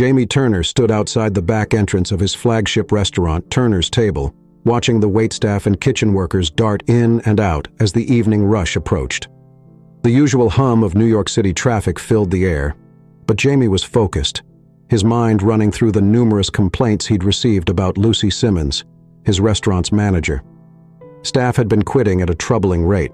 Jamie Turner stood outside the back entrance of his flagship restaurant, Turner's Table, watching the waitstaff and kitchen workers dart in and out as the evening rush approached. The usual hum of New York City traffic filled the air, but Jamie was focused, his mind running through the numerous complaints he'd received about Lucy Simmons, his restaurant's manager. Staff had been quitting at a troubling rate,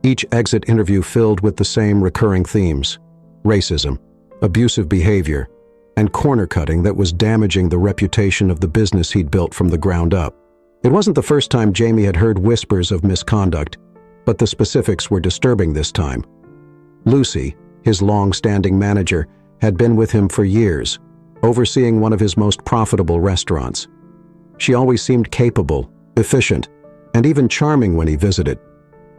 each exit interview filled with the same recurring themes: racism, abusive behavior, and corner-cutting that was damaging the reputation of the business he'd built from the ground up. It wasn't the first time Jamie had heard whispers of misconduct, but the specifics were disturbing this time. Lucy, his long-standing manager, had been with him for years, overseeing one of his most profitable restaurants. She always seemed capable, efficient, and even charming when he visited,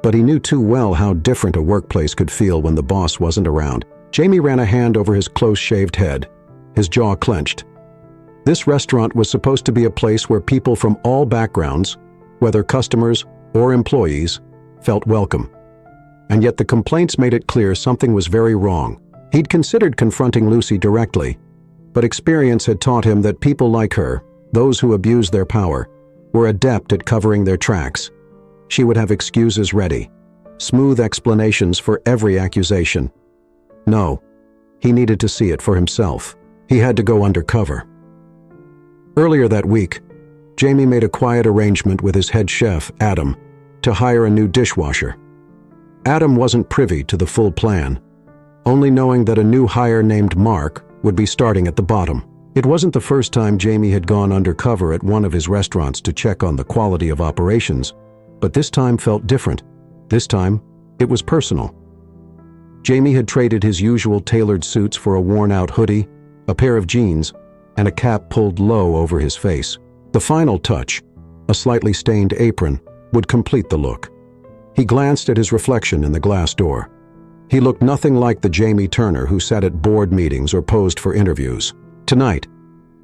but he knew too well how different a workplace could feel when the boss wasn't around. Jamie ran a hand over his close-shaved head, his jaw clenched. This restaurant was supposed to be a place where people from all backgrounds, whether customers or employees, felt welcome. And yet the complaints made it clear something was very wrong. He'd considered confronting Lucy directly, but experience had taught him that people like her, those who abused their power, were adept at covering their tracks. She would have excuses ready, smooth explanations for every accusation. No, he needed to see it for himself. He had to go undercover. Earlier that week, Jamie made a quiet arrangement with his head chef, Adam, to hire a new dishwasher. Adam wasn't privy to the full plan, only knowing that a new hire named Mark would be starting at the bottom. It wasn't the first time Jamie had gone undercover at one of his restaurants to check on the quality of operations, but this time felt different. This time, it was personal. Jamie had traded his usual tailored suits for a worn-out hoodie, a pair of jeans, and a cap pulled low over his face. The final touch, a slightly stained apron, would complete the look. He glanced at his reflection in the glass door. He looked nothing like the Jamie Turner who sat at board meetings or posed for interviews. Tonight,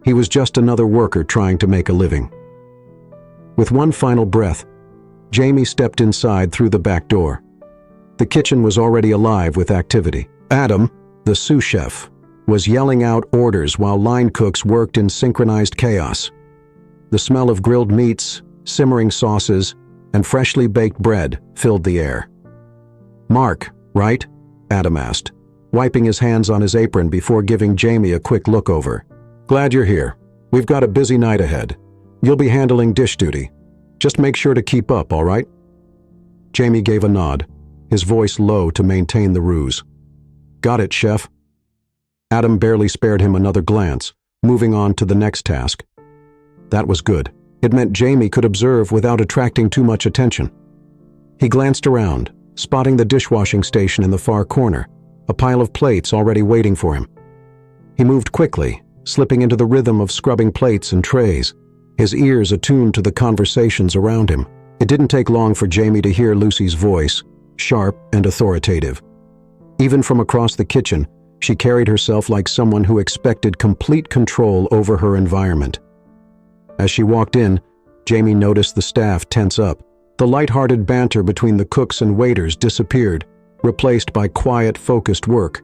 he was just another worker trying to make a living. With one final breath, Jamie stepped inside through the back door. The kitchen was already alive with activity. Adam, the sous chef, was yelling out orders while line cooks worked in synchronized chaos. The smell of grilled meats, simmering sauces, and freshly baked bread filled the air. "Mark, right?" Adam asked, wiping his hands on his apron before giving Jamie a quick look over. "Glad you're here. We've got a busy night ahead. You'll be handling dish duty. Just make sure to keep up, all right?" Jamie gave a nod, his voice low to maintain the ruse. "Got it, chef." Adam barely spared him another glance, moving on to the next task. That was good. It meant Jamie could observe without attracting too much attention. He glanced around, spotting the dishwashing station in the far corner, a pile of plates already waiting for him. He moved quickly, slipping into the rhythm of scrubbing plates and trays, his ears attuned to the conversations around him. It didn't take long for Jamie to hear Lucy's voice, sharp and authoritative. Even from across the kitchen, she carried herself like someone who expected complete control over her environment. As she walked in, Jamie noticed the staff tense up. The light-hearted banter between the cooks and waiters disappeared, replaced by quiet, focused work.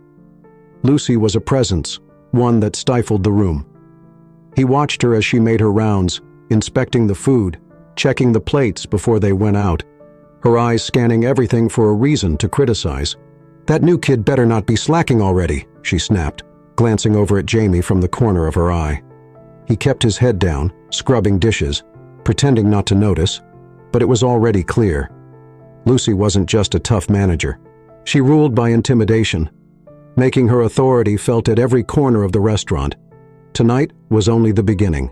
Lucy was a presence, one that stifled the room. He watched her as she made her rounds, inspecting the food, checking the plates before they went out, her eyes scanning everything for a reason to criticize. "That new kid better not be slacking already," she snapped, glancing over at Jamie from the corner of her eye. He kept his head down, scrubbing dishes, pretending not to notice, but it was already clear. Lucy wasn't just a tough manager. She ruled by intimidation, making her authority felt at every corner of the restaurant. Tonight was only the beginning.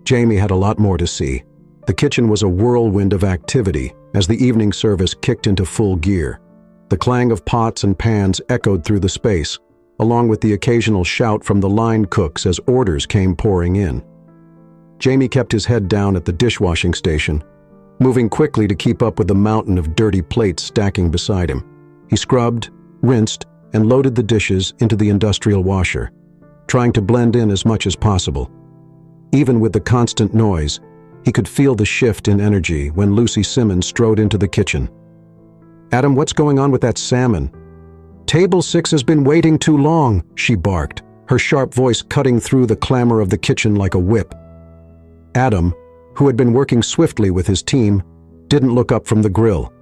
Jamie had a lot more to see. The kitchen was a whirlwind of activity as the evening service kicked into full gear. The clang of pots and pans echoed through the space, along with the occasional shout from the line cooks as orders came pouring in. Jamie kept his head down at the dishwashing station, moving quickly to keep up with the mountain of dirty plates stacking beside him. He scrubbed, rinsed, and loaded the dishes into the industrial washer, trying to blend in as much as possible. Even with the constant noise, he could feel the shift in energy when Lucy Simmons strode into the kitchen. "Adam, what's going on with that salmon?" "Table 6 has been waiting too long," she barked, her sharp voice cutting through the clamor of the kitchen like a whip. Adam, who had been working swiftly with his team, didn't look up from the grill.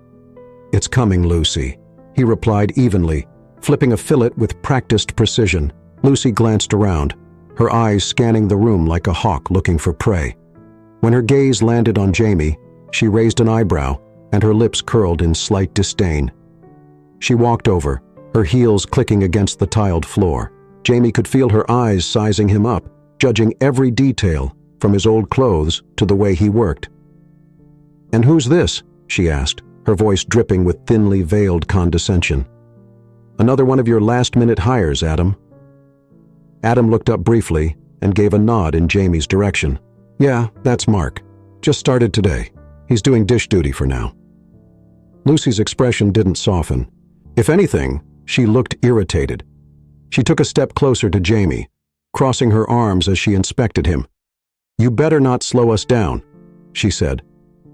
"It's coming, Lucy," he replied evenly, flipping a fillet with practiced precision. Lucy glanced around, her eyes scanning the room like a hawk looking for prey. When her gaze landed on Jamie, she raised an eyebrow and her lips curled in slight disdain. She walked over, her heels clicking against the tiled floor. Jamie could feel her eyes sizing him up, judging every detail, from his old clothes to the way he worked. "And who's this?" she asked, her voice dripping with thinly veiled condescension. "Another one of your last-minute hires, Adam." Adam looked up briefly and gave a nod in Jamie's direction. "Yeah, that's Mark. Just started today. He's doing dish duty for now." Lucy's expression didn't soften. If anything, she looked irritated. She took a step closer to Jamie, crossing her arms as she inspected him. "You better not slow us down," she said,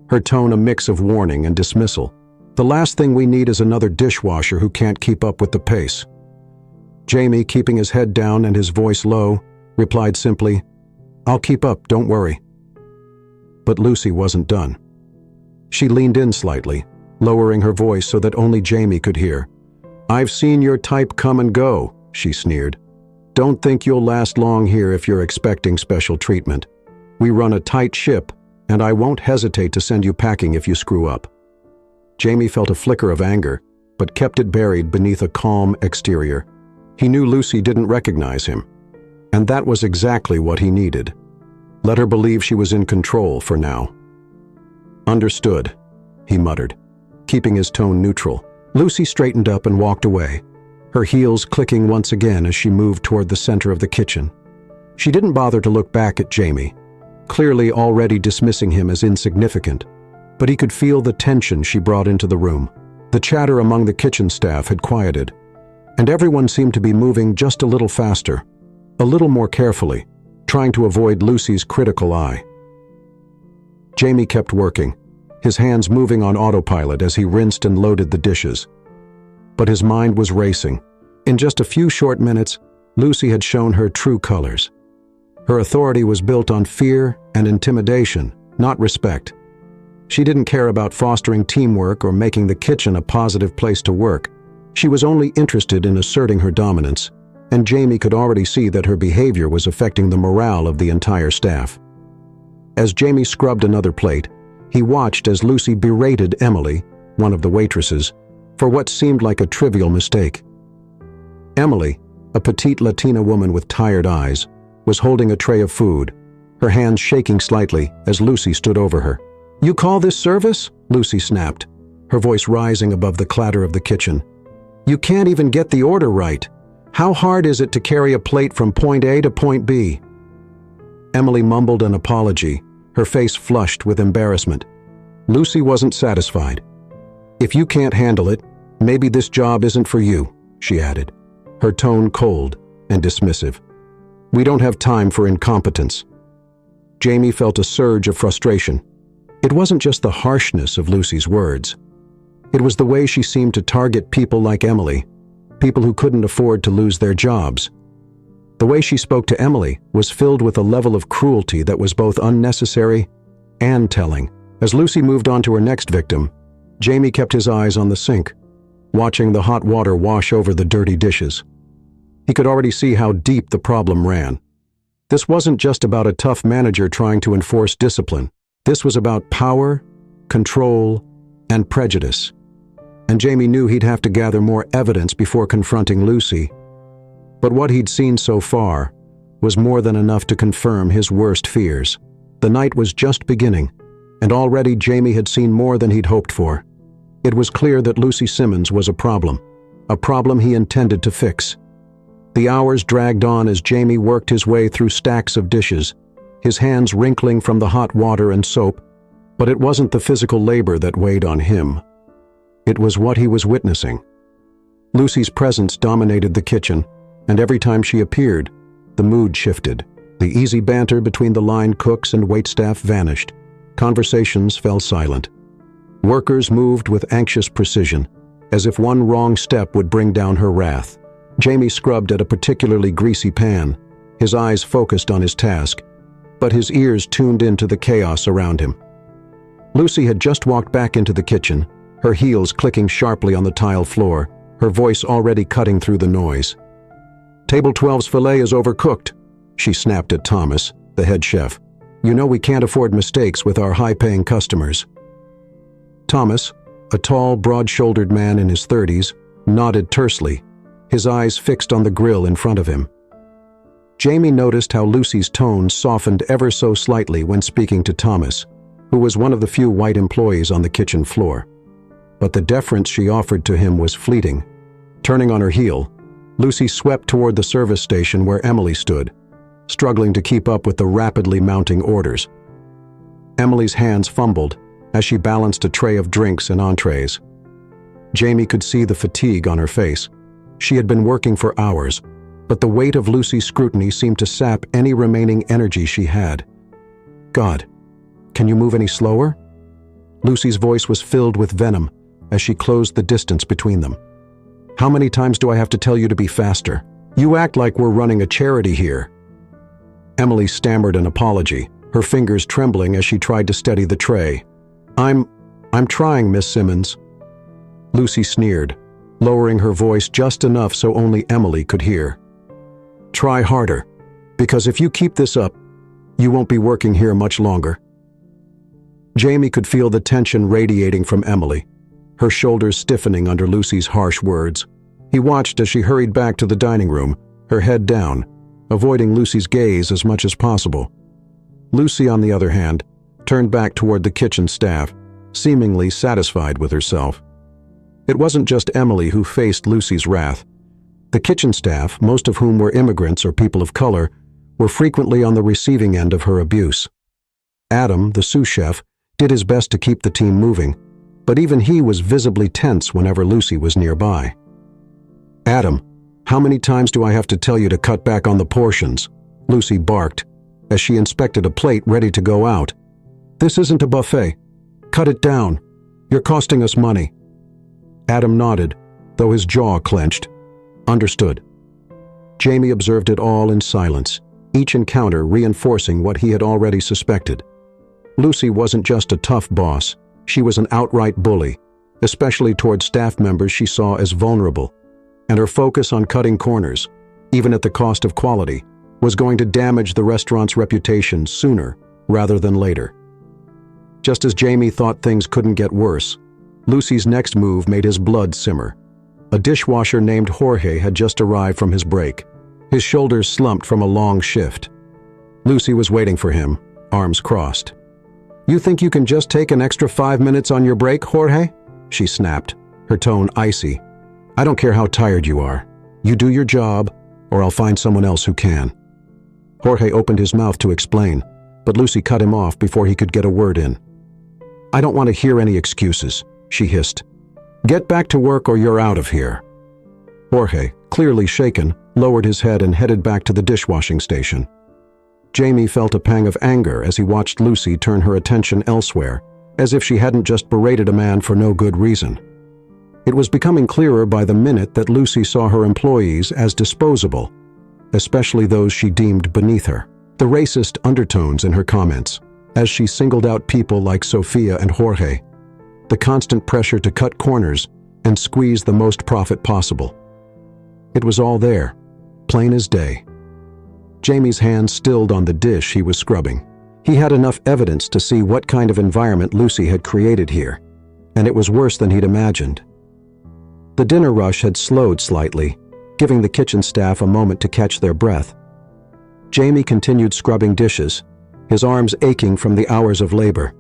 her tone a mix of warning and dismissal. "The last thing we need is another dishwasher who can't keep up with the pace." Jamie, keeping his head down and his voice low, replied simply, "I'll keep up, don't worry." But Lucy wasn't done. She leaned in slightly, lowering her voice so that only Jamie could hear. "I've seen your type come and go," she sneered. "Don't think you'll last long here if you're expecting special treatment. We run a tight ship, and I won't hesitate to send you packing if you screw up." Jamie felt a flicker of anger, but kept it buried beneath a calm exterior. He knew Lucy didn't recognize him, and that was exactly what he needed. Let her believe she was in control for now. "Understood," he muttered, keeping his tone neutral. Lucy straightened up and walked away, her heels clicking once again as she moved toward the center of the kitchen. She didn't bother to look back at Jamie, clearly already dismissing him as insignificant, but he could feel the tension she brought into the room. The chatter among the kitchen staff had quieted, and everyone seemed to be moving just a little faster, a little more carefully, trying to avoid Lucy's critical eye. Jamie kept working, his hands moving on autopilot as he rinsed and loaded the dishes. But his mind was racing. In just a few short minutes, Lucy had shown her true colors. Her authority was built on fear and intimidation, not respect. She didn't care about fostering teamwork or making the kitchen a positive place to work. She was only interested in asserting her dominance, and Jamie could already see that her behavior was affecting the morale of the entire staff. As Jamie scrubbed another plate, he watched as Lucy berated Emily, one of the waitresses, for what seemed like a trivial mistake. Emily, a petite Latina woman with tired eyes, was holding a tray of food, her hands shaking slightly as Lucy stood over her. "You call this service?" Lucy snapped, her voice rising above the clatter of the kitchen. "You can't even get the order right. How hard is it to carry a plate from point A to point B?" Emily mumbled an apology, her face flushed with embarrassment. Lucy wasn't satisfied. "If you can't handle it, maybe this job isn't for you," she added, her tone cold and dismissive. "We don't have time for incompetence." Jamie felt a surge of frustration. It wasn't just the harshness of Lucy's words. It was the way she seemed to target people like Emily, people who couldn't afford to lose their jobs. The way she spoke to Emily was filled with a level of cruelty that was both unnecessary and telling. As Lucy moved on to her next victim, Jamie kept his eyes on the sink, watching the hot water wash over the dirty dishes. He could already see how deep the problem ran. This wasn't just about a tough manager trying to enforce discipline. This was about power, control, and prejudice. And Jamie knew he'd have to gather more evidence before confronting Lucy. But what he'd seen so far was more than enough to confirm his worst fears. The night was just beginning, and already Jamie had seen more than he'd hoped for. It was clear that Lucy Simmons was a problem he intended to fix. The hours dragged on as Jamie worked his way through stacks of dishes, his hands wrinkling from the hot water and soap, but it wasn't the physical labor that weighed on him. It was what he was witnessing. Lucy's presence dominated the kitchen, and every time she appeared, the mood shifted. The easy banter between the line cooks and waitstaff vanished. Conversations fell silent. Workers moved with anxious precision, as if one wrong step would bring down her wrath. Jamie scrubbed at a particularly greasy pan, his eyes focused on his task, but his ears tuned into the chaos around him. Lucy had just walked back into the kitchen, her heels clicking sharply on the tile floor, her voice already cutting through the noise. "Table 12's filet is overcooked," she snapped at Thomas, the head chef. "You know we can't afford mistakes with our high-paying customers." Thomas, a tall, broad-shouldered man in his 30s, nodded tersely, his eyes fixed on the grill in front of him. Jamie noticed how Lucy's tone softened ever so slightly when speaking to Thomas, who was one of the few white employees on the kitchen floor. But the deference she offered to him was fleeting. Turning on her heel, Lucy swept toward the service station where Emily stood, struggling to keep up with the rapidly mounting orders. Emily's hands fumbled as she balanced a tray of drinks and entrees. Jamie could see the fatigue on her face. She had been working for hours, but the weight of Lucy's scrutiny seemed to sap any remaining energy she had. "God, can you move any slower?" Lucy's voice was filled with venom as she closed the distance between them. "How many times do I have to tell you to be faster? You act like we're running a charity here." Emily stammered an apology, her fingers trembling as she tried to steady the tray. I'm trying, Miss Simmons." Lucy sneered, lowering her voice just enough so only Emily could hear. "Try harder, because if you keep this up, you won't be working here much longer." Jamie could feel the tension radiating from Emily, her shoulders stiffening under Lucy's harsh words. He watched as she hurried back to the dining room, her head down, avoiding Lucy's gaze as much as possible. Lucy, on the other hand, turned back toward the kitchen staff, seemingly satisfied with herself. It wasn't just Emily who faced Lucy's wrath. The kitchen staff, most of whom were immigrants or people of color, were frequently on the receiving end of her abuse. Adam, the sous chef, did his best to keep the team moving, but even he was visibly tense whenever Lucy was nearby. "Adam, how many times do I have to tell you to cut back on the portions?" Lucy barked, as she inspected a plate ready to go out. "This isn't a buffet. Cut it down. You're costing us money." Adam nodded, though his jaw clenched. "Understood." Jamie observed it all in silence, each encounter reinforcing what he had already suspected. Lucy wasn't just a tough boss, she was an outright bully, especially toward staff members she saw as vulnerable, and her focus on cutting corners, even at the cost of quality, was going to damage the restaurant's reputation sooner rather than later. Just as Jamie thought things couldn't get worse, Lucy's next move made his blood simmer. A dishwasher named Jorge had just arrived from his break, his shoulders slumped from a long shift. Lucy was waiting for him, arms crossed. "You think you can just take an extra 5 minutes on your break, Jorge?" she snapped, her tone icy. "I don't care how tired you are. You do your job, or I'll find someone else who can." Jorge opened his mouth to explain, but Lucy cut him off before he could get a word in. "I don't want to hear any excuses," she hissed. "Get back to work or you're out of here." Jorge, clearly shaken, lowered his head and headed back to the dishwashing station. Jamie felt a pang of anger as he watched Lucy turn her attention elsewhere, as if she hadn't just berated a man for no good reason. It was becoming clearer by the minute that Lucy saw her employees as disposable, especially those she deemed beneath her. The racist undertones in her comments, as she singled out people like Sophia and Jorge, the constant pressure to cut corners and squeeze the most profit possible. It was all there, plain as day. Jamie's hand stilled on the dish he was scrubbing. He had enough evidence to see what kind of environment Lucy had created here, and it was worse than he'd imagined. The dinner rush had slowed slightly, giving the kitchen staff a moment to catch their breath. Jamie continued scrubbing dishes, his arms aching from the hours of labor,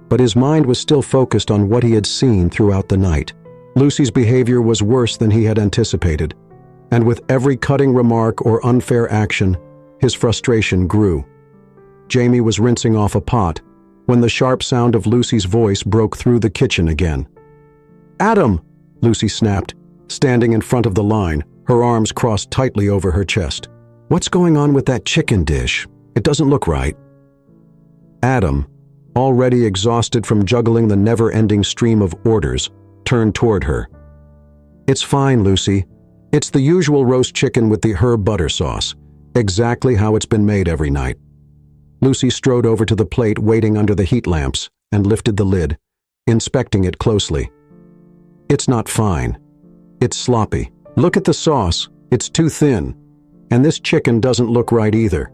but his mind was still focused on what he had seen throughout the night. Lucy's behavior was worse than he had anticipated, and with every cutting remark or unfair action, his frustration grew. Jamie was rinsing off a pot when the sharp sound of Lucy's voice broke through the kitchen again. "Adam!" Lucy snapped, standing in front of the line, her arms crossed tightly over her chest. "What's going on with that chicken dish? It doesn't look right." Adam, already exhausted from juggling the never-ending stream of orders, turned toward her. "It's fine, Lucy. It's the usual roast chicken with the herb butter sauce, exactly how it's been made every night. Lucy strode over to the plate waiting under the heat lamps and lifted the lid, inspecting it closely. It's not fine. It's sloppy. Look at the sauce. It's too thin. And this chicken doesn't look right either.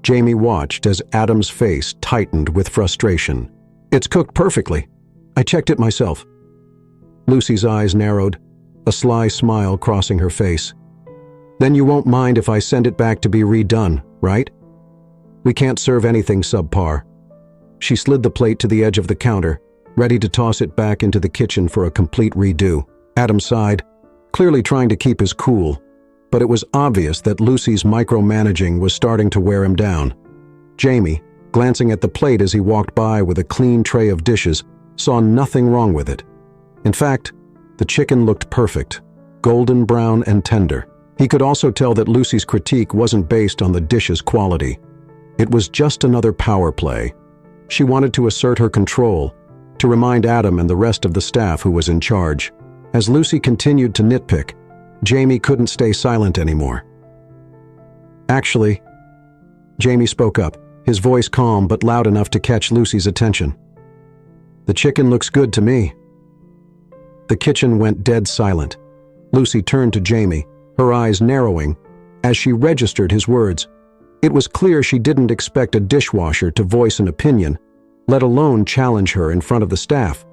Jamie watched as Adam's face tightened with frustration. It's cooked perfectly. I checked it myself. Lucy's eyes narrowed, a sly smile crossing her face. Then you won't mind if I send it back to be redone, right? We can't serve anything subpar. She slid the plate to the edge of the counter, ready to toss it back into the kitchen for a complete redo. Adam sighed, clearly trying to keep his cool, but it was obvious that Lucy's micromanaging was starting to wear him down. Jamie, glancing at the plate as he walked by with a clean tray of dishes, saw nothing wrong with it. In fact, the chicken looked perfect, golden brown and tender. He could also tell that Lucy's critique wasn't based on the dish's quality. It was just another power play. She wanted to assert her control, to remind Adam and the rest of the staff who was in charge. As Lucy continued to nitpick, Jamie couldn't stay silent anymore. Actually, Jamie spoke up, his voice calm but loud enough to catch Lucy's attention. The chicken looks good to me. The kitchen went dead silent. Lucy turned to Jamie, her eyes narrowing, as she registered his words. It was clear she didn't expect a dishwasher to voice an opinion, let alone challenge her in front of the staff.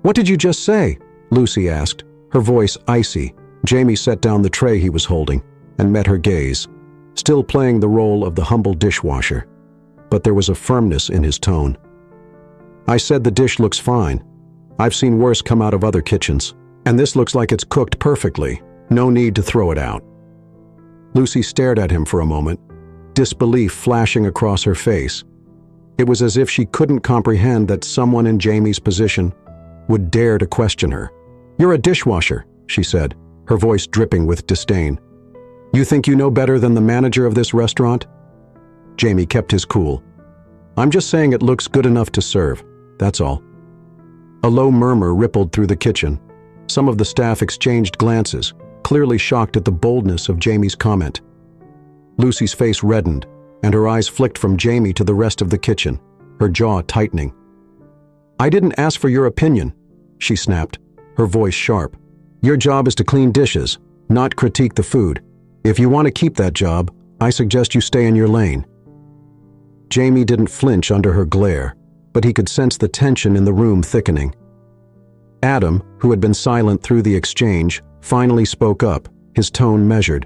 "What did you just say?" Lucy asked, her voice icy. Jamie set down the tray he was holding and met her gaze, still playing the role of the humble dishwasher. But there was a firmness in his tone. "I said the dish looks fine. I've seen worse come out of other kitchens, and this looks like it's cooked perfectly. No need to throw it out." Lucy stared at him for a moment, disbelief flashing across her face. It was as if she couldn't comprehend that someone in Jamie's position would dare to question her. "You're a dishwasher," she said, her voice dripping with disdain. "You think you know better than the manager of this restaurant?" Jamie kept his cool. "I'm just saying it looks good enough to serve, that's all." A low murmur rippled through the kitchen. Some of the staff exchanged glances, clearly shocked at the boldness of Jamie's comment. Lucy's face reddened, and her eyes flicked from Jamie to the rest of the kitchen, her jaw tightening. "I didn't ask for your opinion," she snapped, her voice sharp. "Your job is to clean dishes, not critique the food. If you want to keep that job, I suggest you stay in your lane." Jamie didn't flinch under her glare, but he could sense the tension in the room thickening. Adam, who had been silent through the exchange, finally spoke up, his tone measured.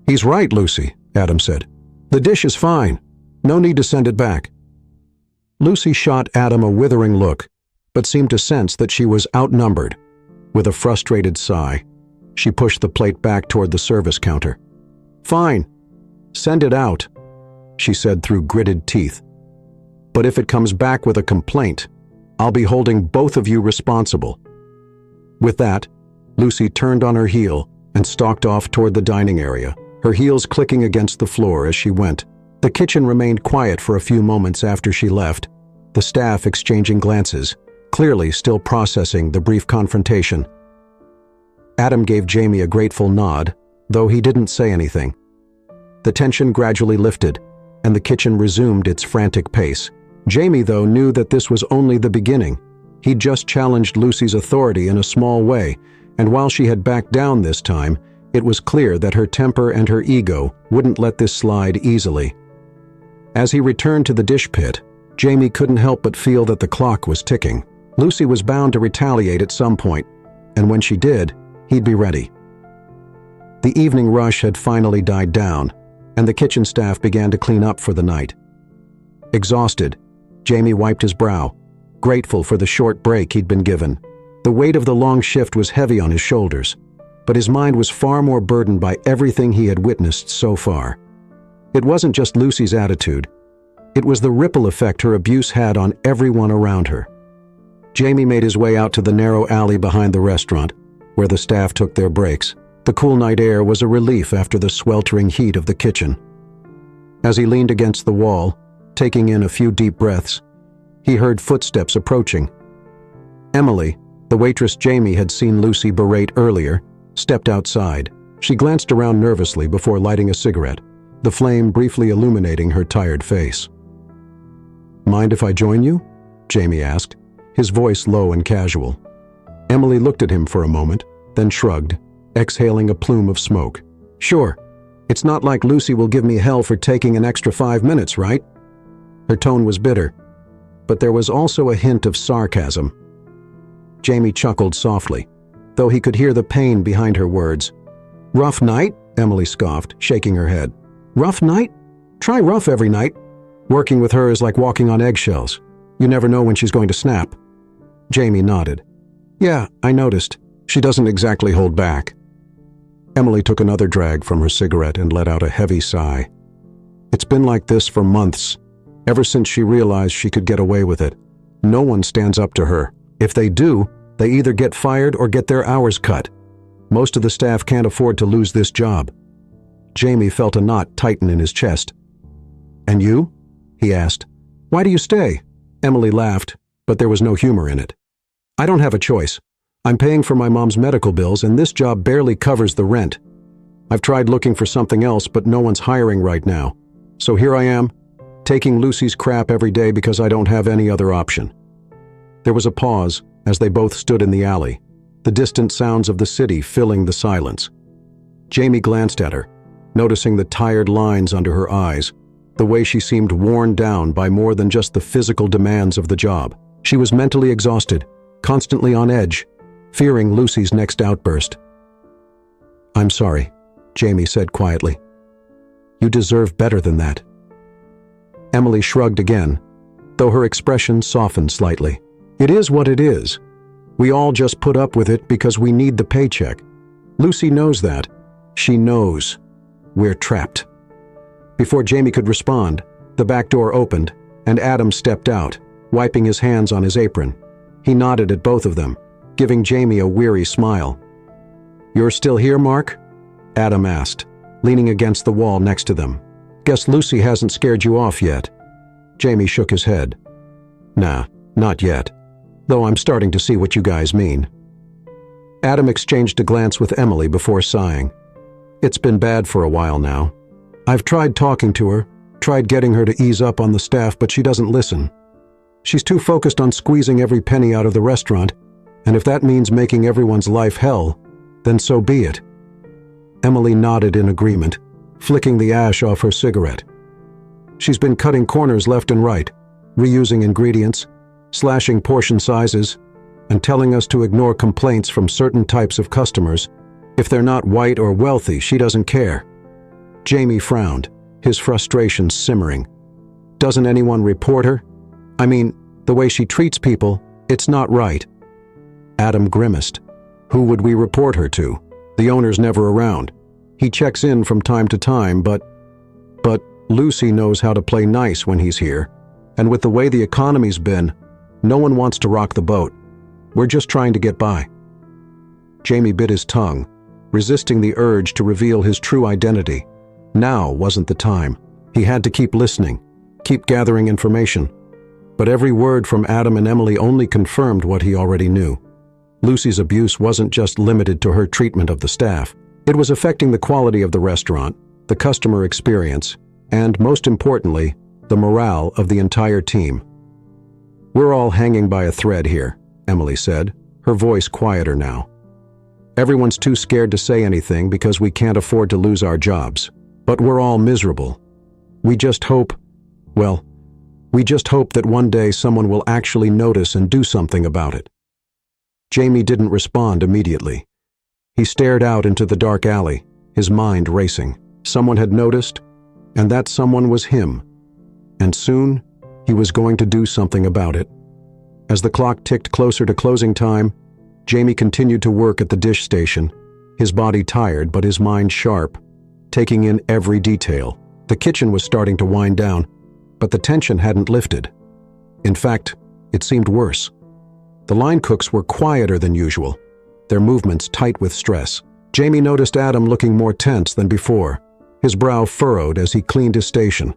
"He's right, Lucy," Adam said. "The dish is fine. No need to send it back." Lucy shot Adam a withering look, but seemed to sense that she was outnumbered. With a frustrated sigh, she pushed the plate back toward the service counter. "Fine. Send it out," she said through gritted teeth. "But if it comes back with a complaint, I'll be holding both of you responsible." With that, Lucy turned on her heel and stalked off toward the dining area, her heels clicking against the floor as she went. The kitchen remained quiet for a few moments after she left, the staff exchanging glances, clearly still processing the brief confrontation. Adam gave Jamie a grateful nod, though he didn't say anything. The tension gradually lifted, and the kitchen resumed its frantic pace. Jamie, though, knew that this was only the beginning. He'd just challenged Lucy's authority in a small way, and while she had backed down this time, it was clear that her temper and her ego wouldn't let this slide easily. As he returned to the dish pit, Jamie couldn't help but feel that the clock was ticking. Lucy was bound to retaliate at some point, and when she did, he'd be ready. The evening rush had finally died down, and the kitchen staff began to clean up for the night. Exhausted, Jamie wiped his brow, grateful for the short break he'd been given. The weight of the long shift was heavy on his shoulders, but his mind was far more burdened by everything he had witnessed so far. It wasn't just Lucy's attitude. It was the ripple effect her abuse had on everyone around her. Jamie made his way out to the narrow alley behind the restaurant, where the staff took their breaks. The cool night air was a relief after the sweltering heat of the kitchen. As he leaned against the wall, taking in a few deep breaths, he heard footsteps approaching. Emily, the waitress Jamie had seen Lucy berate earlier, stepped outside. She glanced around nervously before lighting a cigarette, the flame briefly illuminating her tired face. "Mind if I join you?" Jamie asked, his voice low and casual. Emily looked at him for a moment, then shrugged, exhaling a plume of smoke. "Sure. It's not like Lucy will give me hell for taking an extra 5 minutes, right?" Her tone was bitter, but there was also a hint of sarcasm. Jamie chuckled softly, though he could hear the pain behind her words. "Rough night?" Emily scoffed, shaking her head. "Rough night? Try rough every night. Working with her is like walking on eggshells. You never know when she's going to snap." Jamie nodded. "Yeah, I noticed. She doesn't exactly hold back." Emily took another drag from her cigarette and let out a heavy sigh. It's been like this for months, ever since she realized she could get away with it. No one stands up to her. If they do, they either get fired or get their hours cut. Most of the staff can't afford to lose this job. Jamie felt a knot tighten in his chest. "And you?" he asked. "Why do you stay?" Emily laughed, but there was no humor in it. "I don't have a choice. I'm paying for my mom's medical bills, and this job barely covers the rent. I've tried looking for something else, but no one's hiring right now. So here I am, taking Lucy's crap every day because I don't have any other option." There was a pause as they both stood in the alley, the distant sounds of the city filling the silence. Jamie glanced at her, noticing the tired lines under her eyes, the way she seemed worn down by more than just the physical demands of the job. She was mentally exhausted, constantly on edge, fearing Lucy's next outburst. "I'm sorry," Jamie said quietly. "You deserve better than that." Emily shrugged again, though her expression softened slightly. "It is what it is. We all just put up with it because we need the paycheck. Lucy knows that. She knows. We're trapped." Before Jamie could respond, the back door opened, and Adam stepped out, wiping his hands on his apron. He nodded at both of them, giving Jamie a weary smile. "You're still here, Mark?" Adam asked, leaning against the wall next to them. "Guess Lucy hasn't scared you off yet." Jamie shook his head. "Nah, not yet. Though I'm starting to see what you guys mean." Adam exchanged a glance with Emily before sighing. "It's been bad for a while now. I've tried talking to her, tried getting her to ease up on the staff, but she doesn't listen. She's too focused on squeezing every penny out of the restaurant, and if that means making everyone's life hell, then so be it." Emily nodded in agreement, flicking the ash off her cigarette. "She's been cutting corners left and right, reusing ingredients, slashing portion sizes, and telling us to ignore complaints from certain types of customers. If they're not white or wealthy, she doesn't care." Jamie frowned, his frustration simmering. "Doesn't anyone report her? I mean, the way she treats people, it's not right." Adam grimaced. "Who would we report her to? The owner's never around. He checks in from time to time, but Lucy knows how to play nice when he's here. And with the way the economy's been, no one wants to rock the boat. We're just trying to get by." Jamie bit his tongue, resisting the urge to reveal his true identity. Now wasn't the time. He had to keep listening, keep gathering information. But every word from Adam and Emily only confirmed what he already knew. Lucy's abuse wasn't just limited to her treatment of the staff. It was affecting the quality of the restaurant, the customer experience, and, most importantly, the morale of the entire team. "We're all hanging by a thread here," Emily said, her voice quieter now. "Everyone's too scared to say anything because we can't afford to lose our jobs. But we're all miserable. We just hope that one day someone will actually notice and do something about it." Jamie didn't respond immediately. He stared out into the dark alley, his mind racing. Someone had noticed, and that someone was him. And soon, he was going to do something about it. As the clock ticked closer to closing time, Jamie continued to work at the dish station, his body tired but his mind sharp, taking in every detail. The kitchen was starting to wind down, but the tension hadn't lifted. In fact, it seemed worse. The line cooks were quieter than usual, their movements tight with stress. Jamie noticed Adam looking more tense than before, his brow furrowed as he cleaned his station.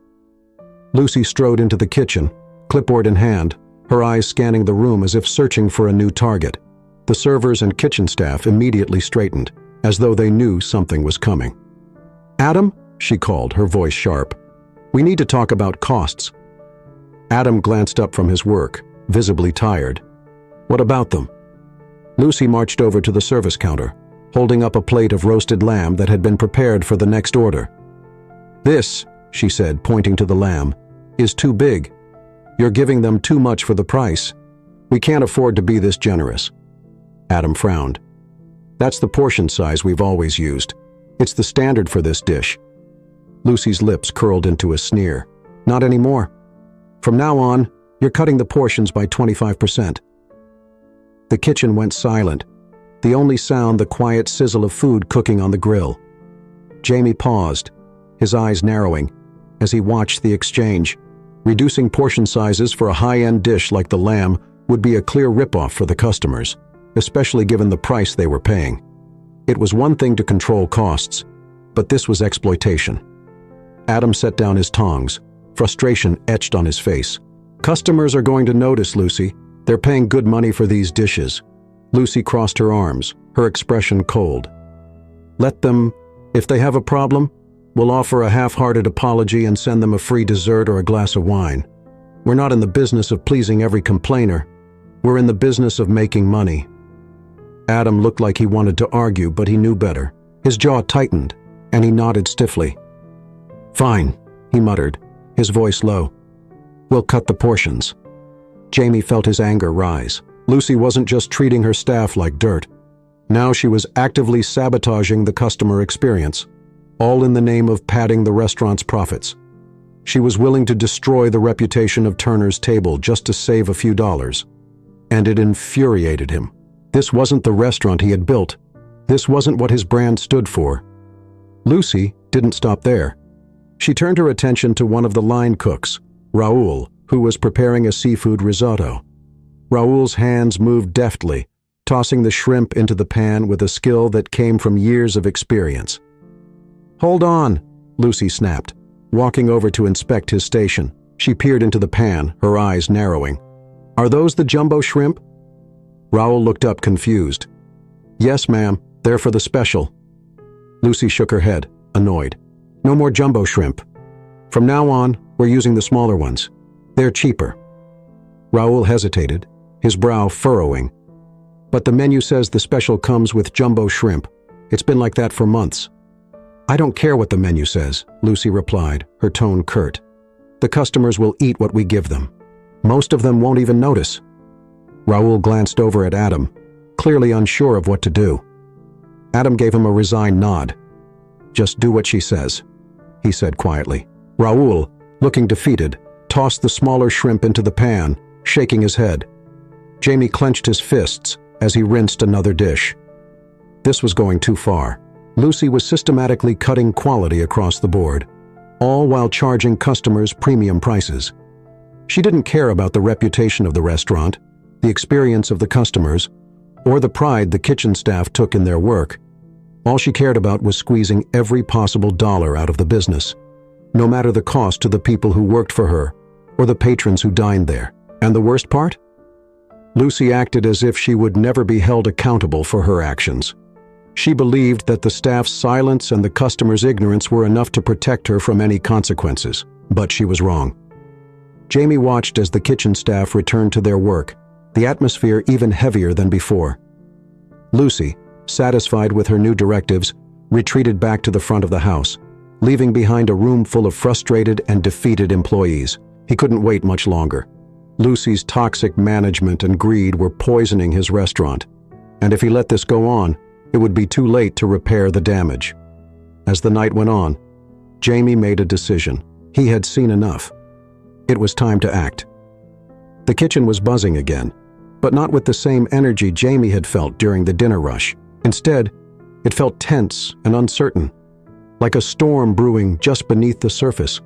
Lucy strode into the kitchen, clipboard in hand, her eyes scanning the room as if searching for a new target. The servers and kitchen staff immediately straightened, as though they knew something was coming. "Adam," she called, her voice sharp. "We need to talk about costs." Adam glanced up from his work, visibly tired. "What about them?" Lucy marched over to the service counter, holding up a plate of roasted lamb that had been prepared for the next order. "This," she said, pointing to the lamb, "is too big. You're giving them too much for the price. We can't afford to be this generous." Adam frowned. "That's the portion size we've always used. It's the standard for this dish." Lucy's lips curled into a sneer. "Not anymore. From now on, you're cutting the portions by 25%. The kitchen went silent, the only sound the quiet sizzle of food cooking on the grill. Jamie paused, his eyes narrowing, as he watched the exchange. Reducing portion sizes for a high-end dish like the lamb would be a clear ripoff for the customers, especially given the price they were paying. It was one thing to control costs, but this was exploitation. Adam set down his tongs, frustration etched on his face. "Customers are going to notice, Lucy. They're paying good money for these dishes." Lucy crossed her arms, her expression cold. "Let them. If they have a problem, we'll offer a half-hearted apology and send them a free dessert or a glass of wine. We're not in the business of pleasing every complainer. We're in the business of making money." Adam looked like he wanted to argue, but he knew better. His jaw tightened, and he nodded stiffly. "Fine," he muttered, his voice low. "We'll cut the portions." Jamie felt his anger rise. Lucy wasn't just treating her staff like dirt. Now she was actively sabotaging the customer experience, all in the name of padding the restaurant's profits. She was willing to destroy the reputation of Turner's Table just to save a few dollars. And it infuriated him. This wasn't the restaurant he had built. This wasn't what his brand stood for. Lucy didn't stop there. She turned her attention to one of the line cooks, Raoul, who was preparing a seafood risotto. Raoul's hands moved deftly, tossing the shrimp into the pan with a skill that came from years of experience. "Hold on," Lucy snapped, walking over to inspect his station. She peered into the pan, her eyes narrowing. "Are those the jumbo shrimp?" Raoul looked up confused. "Yes, ma'am. They're for the special." Lucy shook her head, annoyed. "No more jumbo shrimp. From now on, we're using the smaller ones. They're cheaper." Raoul hesitated, his brow furrowing. "But the menu says the special comes with jumbo shrimp. It's been like that for months." "I don't care what the menu says," Lucy replied, her tone curt. "The customers will eat what we give them. Most of them won't even notice." Raoul glanced over at Adam, clearly unsure of what to do. Adam gave him a resigned nod. "Just do what she says," he said quietly. Raoul, looking defeated, tossed the smaller shrimp into the pan, shaking his head. Jamie clenched his fists as he rinsed another dish. This was going too far. Lucy was systematically cutting quality across the board, all while charging customers premium prices. She didn't care about the reputation of the restaurant, the experience of the customers, or the pride the kitchen staff took in their work. All she cared about was squeezing every possible dollar out of the business, no matter the cost to the people who worked for her or the patrons who dined there. And the worst part? Lucy acted as if she would never be held accountable for her actions. She believed that the staff's silence and the customers' ignorance were enough to protect her from any consequences, but she was wrong. Jamie watched as the kitchen staff returned to their work, the atmosphere even heavier than before. Lucy, satisfied with her new directives, retreated back to the front of the house, leaving behind a room full of frustrated and defeated employees. He couldn't wait much longer. Lucy's toxic management and greed were poisoning his restaurant, and if he let this go on, it would be too late to repair the damage. As the night went on, Jamie made a decision. He had seen enough. It was time to act. The kitchen was buzzing again, but not with the same energy Jamie had felt during the dinner rush. Instead, it felt tense and uncertain, like a storm brewing just beneath the surface.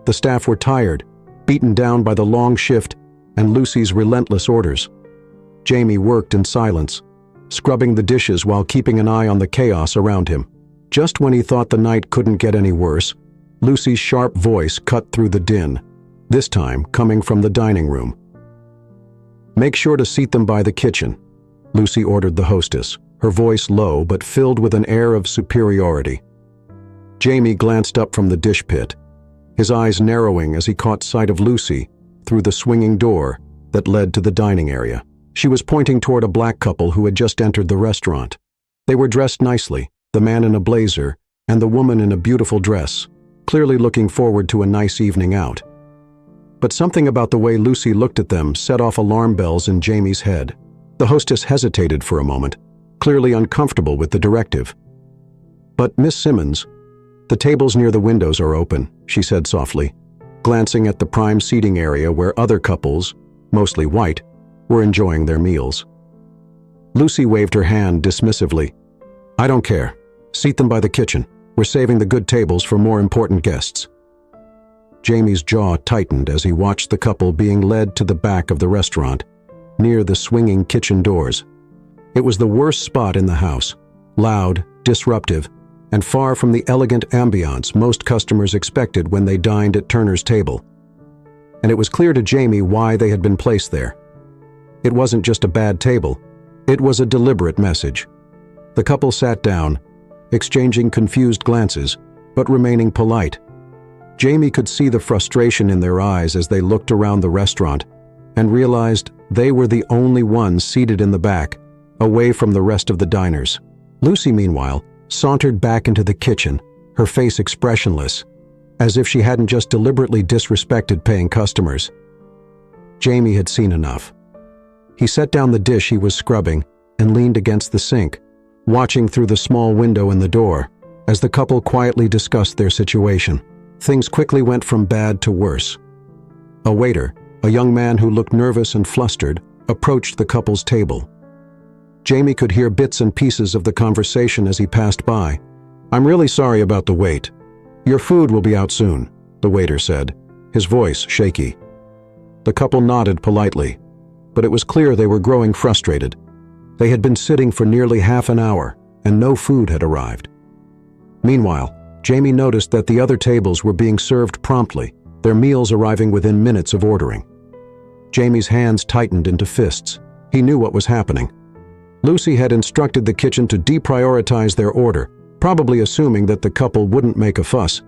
The staff were tired, beaten down by the long shift and Lucy's relentless orders. Jamie worked in silence, scrubbing the dishes while keeping an eye on the chaos around him. Just when he thought the night couldn't get any worse, Lucy's sharp voice cut through the din, this time coming from the dining room. "Make sure to seat them by the kitchen," Lucy ordered the hostess, her voice low but filled with an air of superiority. Jamie glanced up from the dish pit, his eyes narrowing as he caught sight of Lucy through the swinging door that led to the dining area. She was pointing toward a black couple who had just entered the restaurant. They were dressed nicely, the man in a blazer and the woman in a beautiful dress, clearly looking forward to a nice evening out. But something about the way Lucy looked at them set off alarm bells in Jamie's head. The hostess hesitated for a moment, clearly uncomfortable with the directive. "But Miss Simmons, the tables near the windows are open," she said softly, glancing at the prime seating area where other couples, mostly white, were enjoying their meals. Lucy waved her hand dismissively. "I don't care. Seat them by the kitchen. We're saving the good tables for more important guests." Jamie's jaw tightened as he watched the couple being led to the back of the restaurant, near the swinging kitchen doors. It was the worst spot in the house, loud, disruptive, and far from the elegant ambiance most customers expected when they dined at Turner's table. And it was clear to Jamie why they had been placed there. It wasn't just a bad table, it was a deliberate message. The couple sat down, exchanging confused glances, but remaining polite. Jamie could see the frustration in their eyes as they looked around the restaurant and realized they were the only ones seated in the back, away from the rest of the diners. Lucy, meanwhile, sauntered back into the kitchen, her face expressionless, as if she hadn't just deliberately disrespected paying customers. Jamie had seen enough. He set down the dish he was scrubbing and leaned against the sink, watching through the small window in the door as the couple quietly discussed their situation. Things quickly went from bad to worse. A waiter, a young man who looked nervous and flustered, approached the couple's table. Jamie could hear bits and pieces of the conversation as he passed by. "I'm really sorry about the wait. Your food will be out soon," the waiter said, his voice shaky. The couple nodded politely, but it was clear they were growing frustrated. They had been sitting for nearly half an hour, and no food had arrived. Meanwhile, Jamie noticed that the other tables were being served promptly, their meals arriving within minutes of ordering. Jamie's hands tightened into fists. He knew what was happening. Lucy had instructed the kitchen to deprioritize their order, probably assuming that the couple wouldn't make a fuss.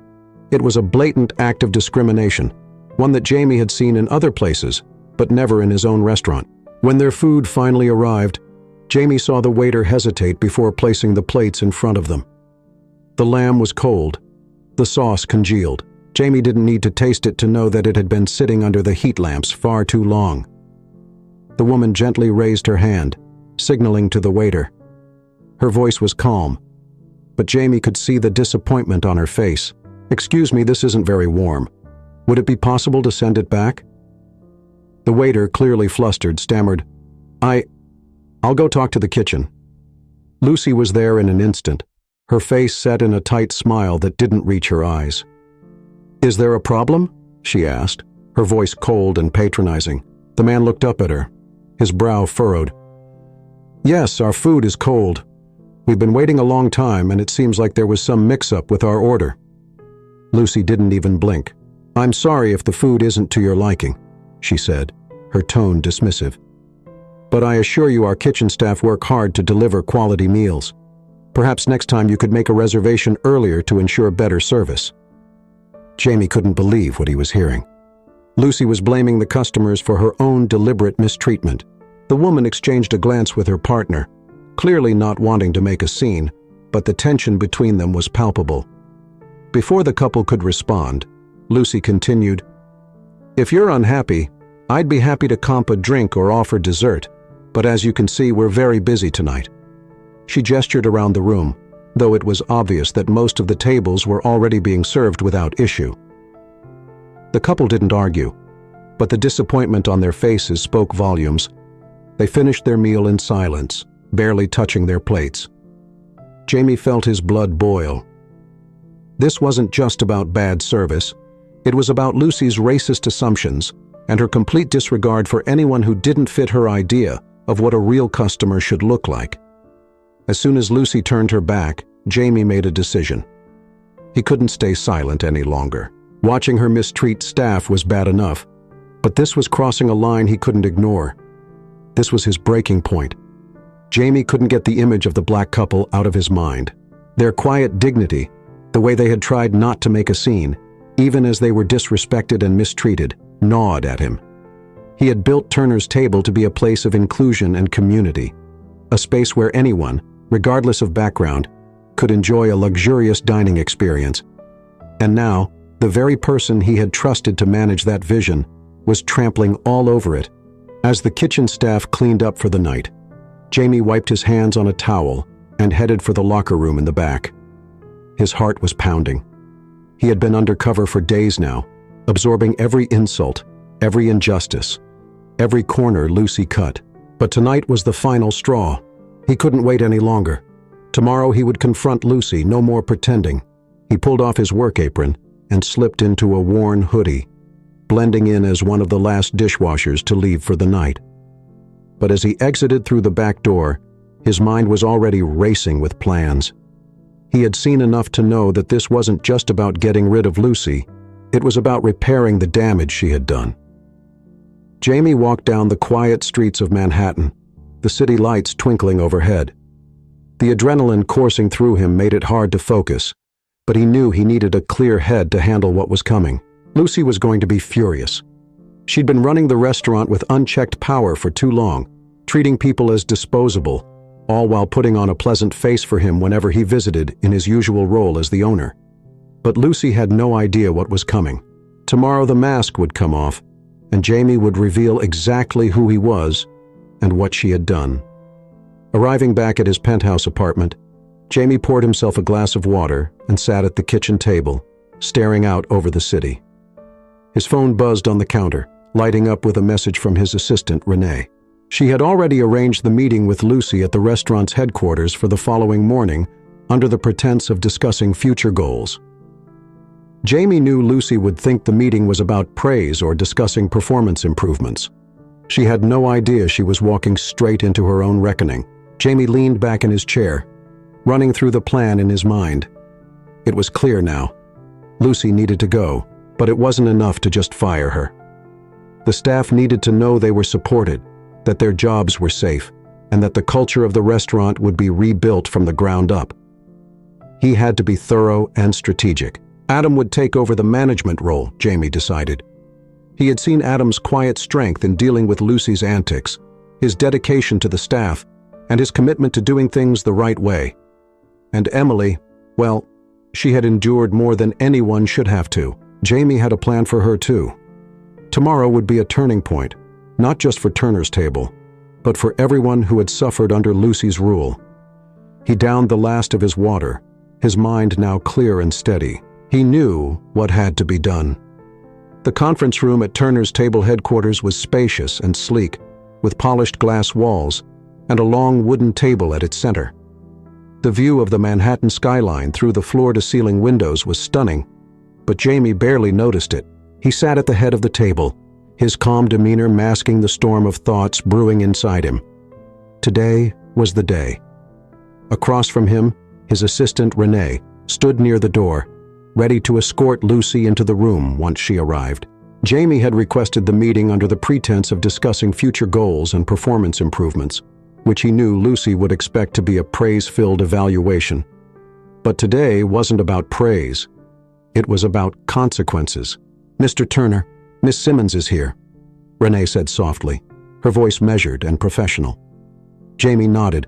It was a blatant act of discrimination, one that Jamie had seen in other places, but never in his own restaurant. When their food finally arrived, Jamie saw the waiter hesitate before placing the plates in front of them. The lamb was cold, the sauce congealed. Jamie didn't need to taste it to know that it had been sitting under the heat lamps far too long. The woman gently raised her hand, signaling to the waiter. Her voice was calm, but Jamie could see the disappointment on her face. "Excuse me, this isn't very warm. Would it be possible to send it back?" The waiter, clearly flustered, stammered, I'll go talk to the kitchen." Lucy was there in an instant, her face set in a tight smile that didn't reach her eyes. "Is there a problem?" she asked, her voice cold and patronizing. The man looked up at her, his brow furrowed. "Yes, our food is cold. We've been waiting a long time and it seems like there was some mix-up with our order." Lucy didn't even blink. "I'm sorry if the food isn't to your liking," she said, her tone dismissive. "But I assure you our kitchen staff work hard to deliver quality meals. Perhaps next time you could make a reservation earlier to ensure better service." Jamie couldn't believe what he was hearing. Lucy was blaming the customers for her own deliberate mistreatment. The woman exchanged a glance with her partner, clearly not wanting to make a scene, but the tension between them was palpable. Before the couple could respond, Lucy continued, "If you're unhappy, I'd be happy to comp a drink or offer dessert, but as you can see, we're very busy tonight." She gestured around the room, though it was obvious that most of the tables were already being served without issue. The couple didn't argue, but the disappointment on their faces spoke volumes. They finished their meal in silence, barely touching their plates. Jamie felt his blood boil. This wasn't just about bad service. It was about Lucy's racist assumptions and her complete disregard for anyone who didn't fit her idea of what a real customer should look like. As soon as Lucy turned her back, Jamie made a decision. He couldn't stay silent any longer. Watching her mistreat staff was bad enough, but this was crossing a line he couldn't ignore. This was his breaking point. Jamie couldn't get the image of the black couple out of his mind. Their quiet dignity, the way they had tried not to make a scene, even as they were disrespected and mistreated, gnawed at him. He had built Turner's Table to be a place of inclusion and community, a space where anyone, regardless of background, could enjoy a luxurious dining experience. And now, the very person he had trusted to manage that vision was trampling all over it. As the kitchen staff cleaned up for the night, Jamie wiped his hands on a towel and headed for the locker room in the back. His heart was pounding. He had been undercover for days now, absorbing every insult, every injustice, every corner Lucy cut. But tonight was the final straw. He couldn't wait any longer. Tomorrow he would confront Lucy, no more pretending. He pulled off his work apron and slipped into a worn hoodie, blending in as one of the last dishwashers to leave for the night. But as he exited through the back door, his mind was already racing with plans. He had seen enough to know that this wasn't just about getting rid of Lucy, it was about repairing the damage she had done. Jamie walked down the quiet streets of Manhattan, the city lights twinkling overhead. The adrenaline coursing through him made it hard to focus, but he knew he needed a clear head to handle what was coming. Lucy was going to be furious. She'd been running the restaurant with unchecked power for too long, treating people as disposable, all while putting on a pleasant face for him whenever he visited in his usual role as the owner. But Lucy had no idea what was coming. Tomorrow the mask would come off, and Jamie would reveal exactly who he was and what she had done. Arriving back at his penthouse apartment, Jamie poured himself a glass of water and sat at the kitchen table, staring out over the city. His phone buzzed on the counter, lighting up with a message from his assistant, Renee. She had already arranged the meeting with Lucy at the restaurant's headquarters for the following morning under the pretense of discussing future goals. Jamie knew Lucy would think the meeting was about praise or discussing performance improvements. She had no idea she was walking straight into her own reckoning. Jamie leaned back in his chair, running through the plan in his mind. It was clear now. Lucy needed to go, but it wasn't enough to just fire her. The staff needed to know they were supported, that their jobs were safe, and that the culture of the restaurant would be rebuilt from the ground up. He had to be thorough and strategic. Adam would take over the management role, Jamie decided. He had seen Adam's quiet strength in dealing with Lucy's antics, his dedication to the staff, and his commitment to doing things the right way. And Emily, well, she had endured more than anyone should have to. Jamie had a plan for her too. Tomorrow would be a turning point, not just for Turner's Table, but for everyone who had suffered under Lucy's rule. He downed the last of his water, his mind now clear and steady. He knew what had to be done. The conference room at Turner's Table headquarters was spacious and sleek, with polished glass walls and a long wooden table at its center. The view of the Manhattan skyline through the floor-to-ceiling windows was stunning, but Jamie barely noticed it. He sat at the head of the table, his calm demeanor masking the storm of thoughts brewing inside him. Today was the day. Across from him, his assistant Renee stood near the door, ready to escort Lucy into the room once she arrived. Jamie had requested the meeting under the pretense of discussing future goals and performance improvements, which he knew Lucy would expect to be a praise-filled evaluation. But today wasn't about praise. It was about consequences. "Mr. Turner, Miss Simmons is here," Renee said softly, her voice measured and professional. Jamie nodded,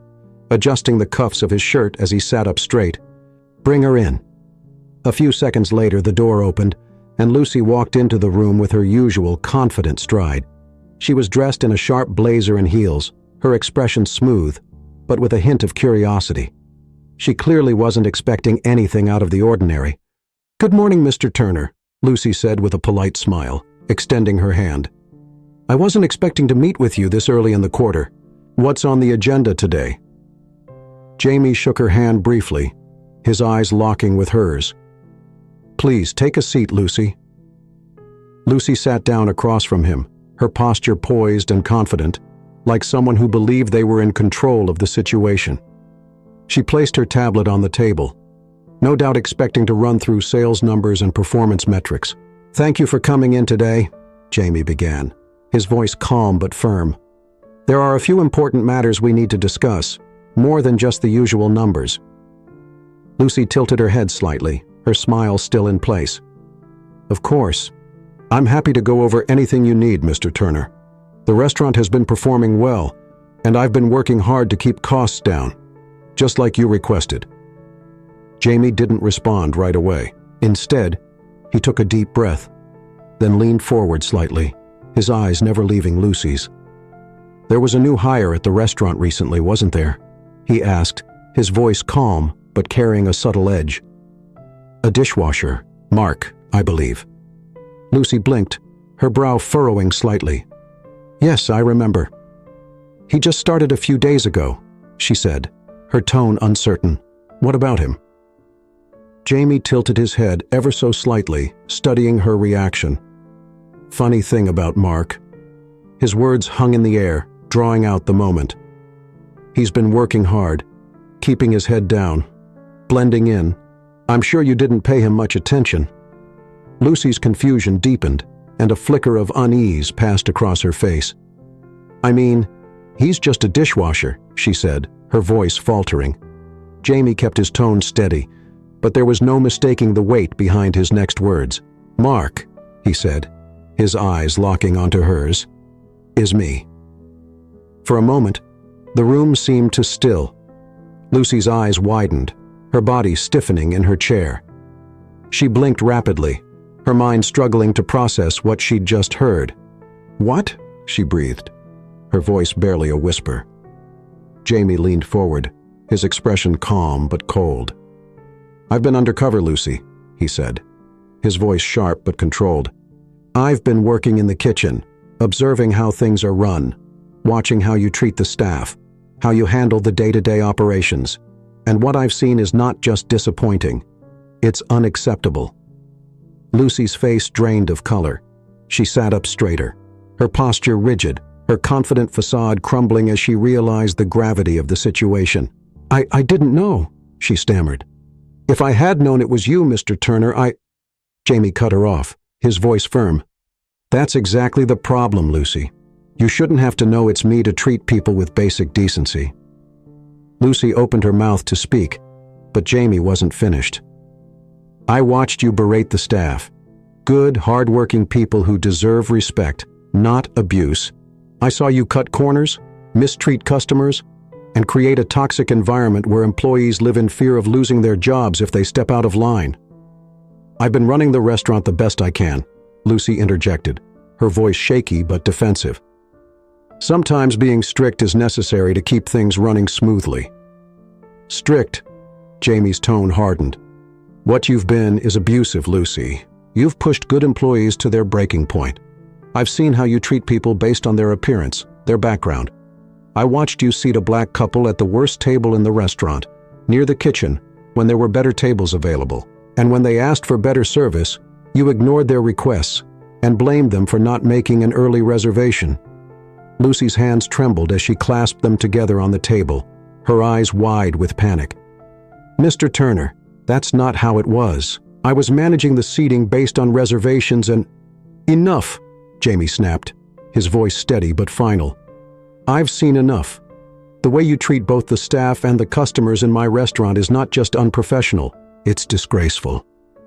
adjusting the cuffs of his shirt as he sat up straight. "Bring her in." A few seconds later, the door opened, and Lucy walked into the room with her usual confident stride. She was dressed in a sharp blazer and heels, her expression smooth, but with a hint of curiosity. She clearly wasn't expecting anything out of the ordinary. "Good morning, Mr. Turner," Lucy said with a polite smile, extending her hand. "I wasn't expecting to meet with you this early in the quarter. What's on the agenda today?" Jamie shook her hand briefly, his eyes locking with hers. "Please take a seat, Lucy." Lucy sat down across from him, her posture poised and confident, like someone who believed they were in control of the situation. She placed her tablet on the table, no doubt expecting to run through sales numbers and performance metrics. "Thank you for coming in today," Jamie began, his voice calm but firm. There are a few important matters we need to discuss, more than just the usual numbers." Lucy tilted her head slightly, her smile still in place. "Of course. I'm happy to go over anything you need, Mr. Turner. The restaurant has been performing well, and I've been working hard to keep costs down, just like you requested." Jamie didn't respond right away. Instead, he took a deep breath, then leaned forward slightly, his eyes never leaving Lucy's. "There was a new hire at the restaurant recently, wasn't there?" he asked, his voice calm but carrying a subtle edge. "A dishwasher, Mark, I believe." Lucy blinked, her brow furrowing slightly. "Yes, I remember." "He just started a few days ago," she said, her tone uncertain. "What about him?" Jamie tilted his head ever so slightly, studying her reaction. "Funny thing about Mark." His words hung in the air, drawing out the moment. "He's been working hard, keeping his head down, blending in. I'm sure you didn't pay him much attention." Lucy's confusion deepened, and a flicker of unease passed across her face. "I mean, he's just a dishwasher," she said, her voice faltering. Jamie kept his tone steady, but there was no mistaking the weight behind his next words. "Mark," he said, his eyes locking onto hers, "is me." For a moment, the room seemed to still. Lucy's eyes widened, her body stiffening in her chair. She blinked rapidly, her mind struggling to process what she'd just heard. "What?" she breathed, her voice barely a whisper. Jamie leaned forward, his expression calm but cold. "I've been undercover, Lucy," he said, his voice sharp but controlled. "I've been working in the kitchen, observing how things are run, watching how you treat the staff, how you handle the day-to-day operations, and what I've seen is not just disappointing, it's unacceptable." Lucy's face drained of color. She sat up straighter, her posture rigid, her confident facade crumbling as she realized the gravity of the situation. I didn't know," she stammered. "If I had known it was you, Mr. Turner, Jamie cut her off, his voice firm. "That's exactly the problem, Lucy. You shouldn't have to know it's me to treat people with basic decency." Lucy opened her mouth to speak, but Jamie wasn't finished. "I watched you berate the staff. Good, hard-working people who deserve respect, not abuse. I saw you cut corners, mistreat customers, and create a toxic environment where employees live in fear of losing their jobs if they step out of line." "I've been running the restaurant the best I can," Lucy interjected, her voice shaky but defensive. "Sometimes being strict is necessary to keep things running smoothly." "Strict?" Jamie's tone hardened. "What you've been is abusive, Lucy. You've pushed good employees to their breaking point. I've seen how you treat people based on their appearance, their background. I watched you seat a black couple at the worst table in the restaurant, near the kitchen, when there were better tables available. And when they asked for better service, you ignored their requests and blamed them for not making an early reservation." Lucy's hands trembled as she clasped them together on the table, her eyes wide with panic. "Mr. Turner, that's not how it was. I was managing the seating based on reservations and—" "Enough!" Jamie snapped, his voice steady but final. "I've seen enough. The way you treat both the staff and the customers in my restaurant is not just unprofessional, it's disgraceful.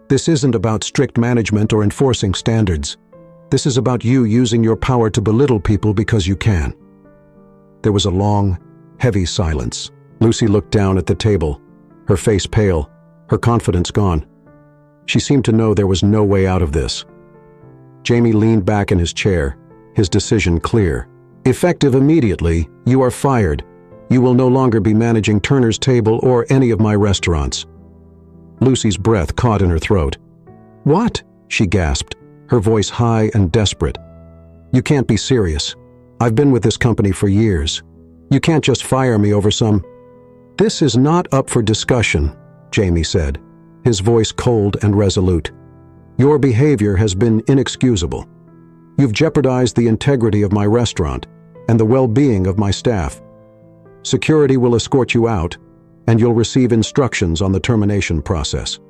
This isn't about strict management or enforcing standards. This is about you using your power to belittle people because you can." There was a long, heavy silence. Lucy looked down at the table, her face pale, her confidence gone. She seemed to know there was no way out of this. Jamie leaned back in his chair, his decision clear. "Effective immediately, you are fired. You will no longer be managing Turner's Table or any of my restaurants." Lucy's breath caught in her throat. "What?" she gasped, her voice high and desperate. "You can't be serious. I've been with this company for years. You can't just fire me over some—" "This is not up for discussion," Jamie said, his voice cold and resolute. "Your behavior has been inexcusable. You've jeopardized the integrity of my restaurant and the well-being of my staff. Security will escort you out, and you'll receive instructions on the termination process."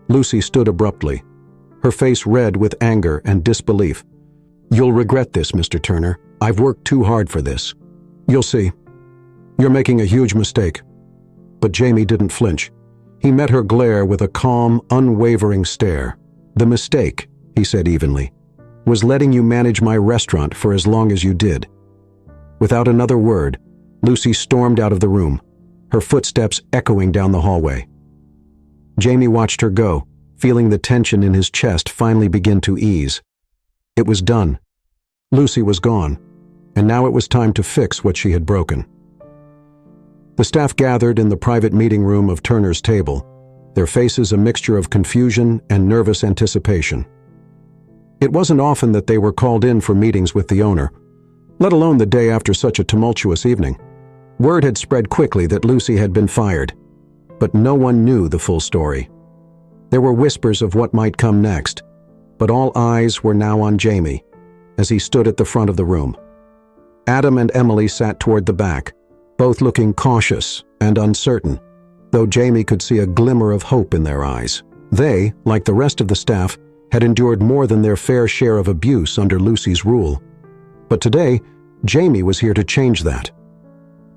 Lucy stood abruptly, her face red with anger and disbelief. "You'll regret this, Mr. Turner. I've worked too hard for this. You'll see. You're making a huge mistake." But Jamie didn't flinch. He met her glare with a calm, unwavering stare. "The mistake," he said evenly, "was letting you manage my restaurant for as long as you did." Without another word, Lucy stormed out of the room, her footsteps echoing down the hallway. Jamie watched her go, feeling the tension in his chest finally begin to ease. It was done. Lucy was gone, and now it was time to fix what she had broken. The staff gathered in the private meeting room of Turner's table, their faces a mixture of confusion and nervous anticipation. It wasn't often that they were called in for meetings with the owner, let alone the day after such a tumultuous evening. Word had spread quickly that Lucy had been fired, but no one knew the full story. There were whispers of what might come next, but all eyes were now on Jamie as he stood at the front of the room. Adam and Emily sat toward the back, both looking cautious and uncertain, though Jamie could see a glimmer of hope in their eyes. They, like the rest of the staff, had endured more than their fair share of abuse under Lucy's rule. But today, Jamie was here to change that.